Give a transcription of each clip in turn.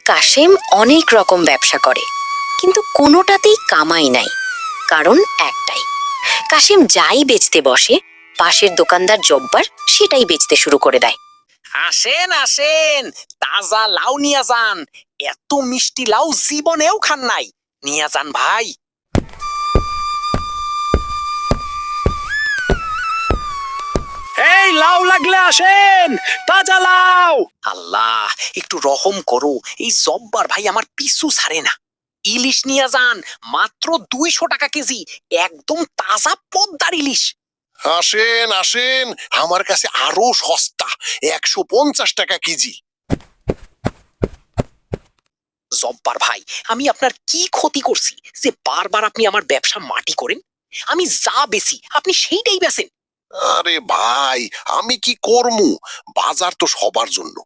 কাশেম অনেক রকম ব্যবসা করে, কিন্তু কোনোটাতেই কামাই নাই। কারণ একটাই, কাশেম যাই বেচতে বসে পাশের দোকানদার জব্বার সেটাই বেচতে শুরু করে দেয়। আসেন আসেন, তাজা লাউ নিয়ে যান। এত মিষ্টি লাউ জীবনেও খান নাই, নিয়ে যান ভাই। এই লাউ লাগলে আসেন, তাজা লাউ। আল্লাহ, একটু রহম করো, এই জব্বার ভাই আমার পিছু ছাড়ে না। ইলিশ নিয়ে যান, মাত্র 200 টাকা কেজি, একদম তাজা পদ্মার ইলিশ। আসেন আসেন, আমার কাছে আরো সস্তা, 150 টাকা কেজি। জব্বার ভাই, আমি আপনার কি ক্ষতি করছি যে বারবার আপনি আমার ব্যবসা মাটি করেন? আমি যা বেশি আপনি সেইটাই বেচেন। আরে ভাই, আমি কি করমু, বাজার তো সবার জন্য।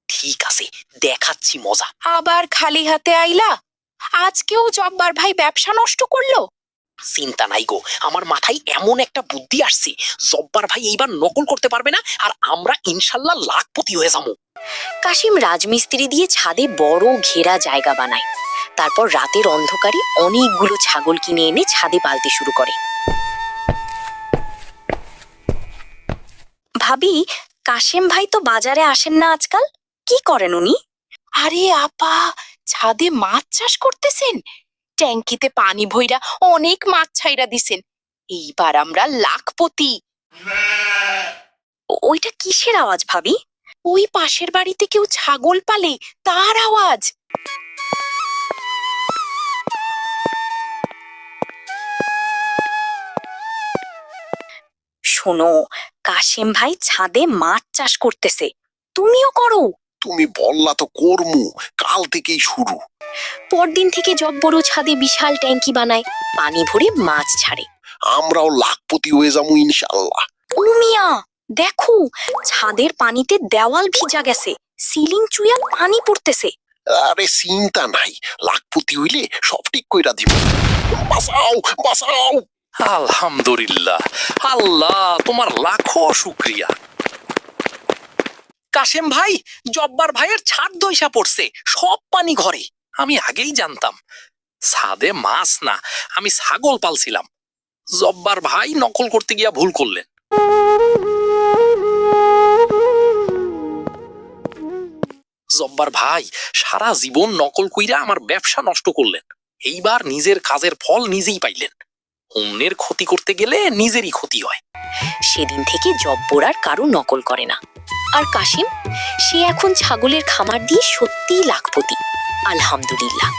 ঠিক আছে, দেখাচ্ছি মজা। আবার খালি হাতে আইলা? আজকেও জব্বার ভাই ব্যবসা নষ্ট করলো। চিন্তা নাই গো, আমার মাথায় এমন একটা বুদ্ধি আসছে, জব্বার ভাই এইবার নকল করতে পারবে না, আর আমরা ইনশাল্লাহ লাখপতি হয়ে যাবো। কাশিম রাজমিস্ত্রি দিয়ে ছাদে বড় ঘেরা জায়গা বানায়। তারপর রাতের অন্ধকারে অনেকগুলো ছাগল কিনে এনে ছাদে পালতে শুরু করে। ভাবি, কাশেম ভাই তো বাজারে আসেন না আজকাল, কি করেন উনি? আরে আপা, ছাদে মাছ চাষ করতেছেন। ট্যাঙ্কিতে পানি ভইরা অনেক মাছ ছাইরা দিছেন। এইবার আমরা লাখপতি। ওইটা কিসের আওয়াজ ভাবি? ওই পাশের বাড়িতে কেউ ছাগল পালে, তার আওয়াজ। শোনো, কাশেম ভাই ছাদে মাছ চাষ করতেছে, তুমিও করো। তুমি বললা তো করমু, কাল থেকেই শুরু। পরদিন থেকে জব্বরও ছাদে বিশাল ট্যাঙ্কি বানায়, পানি ভরে মাছ ছাড়ে। আমরাও লাখপতি হয়ে যাবো ইনশাল্লাহ। ও মিয়া, দেখো, ছাদের পানিতে দেওয়াল ভিজা গেছে, সিলিং চুইয়া পানি পড়তেছে। আরে চিন্তা নাই, লাখপতি হইলে সব ঠিক কইরা দিব। বাঁচাও বাঁচাও। আলহামদুলিল্লাহ, আল্লাহ তোমার লাখো শুক্রিয়া। কাশেম ভাই, জব্বার ভাইয়ের ছাদ ধইসা পড়ছে, সব পানি ঘরে। আমি আগেই জানতাম, ছাদে মাছ না, আমি ছাগল পালছিলাম। জব্বার ভাই নকল করতে গিয়া ভুল করলেন। জব্বার ভাই সারা জীবন নকল কইরা আমার ব্যবসা নষ্ট করলেন, এইবার নিজের কাজের ফল নিজেই পাইলেন। অন্যের ক্ষতি করতে গেলে নিজেরই ক্ষতি হয়। সেদিন থেকে জব্বর আর কারো নকল করে না। আর কাশিম, সে এখন ছাগলের খামার দিয়ে সত্যিই লাখপতি, আলহামদুলিল্লাহ।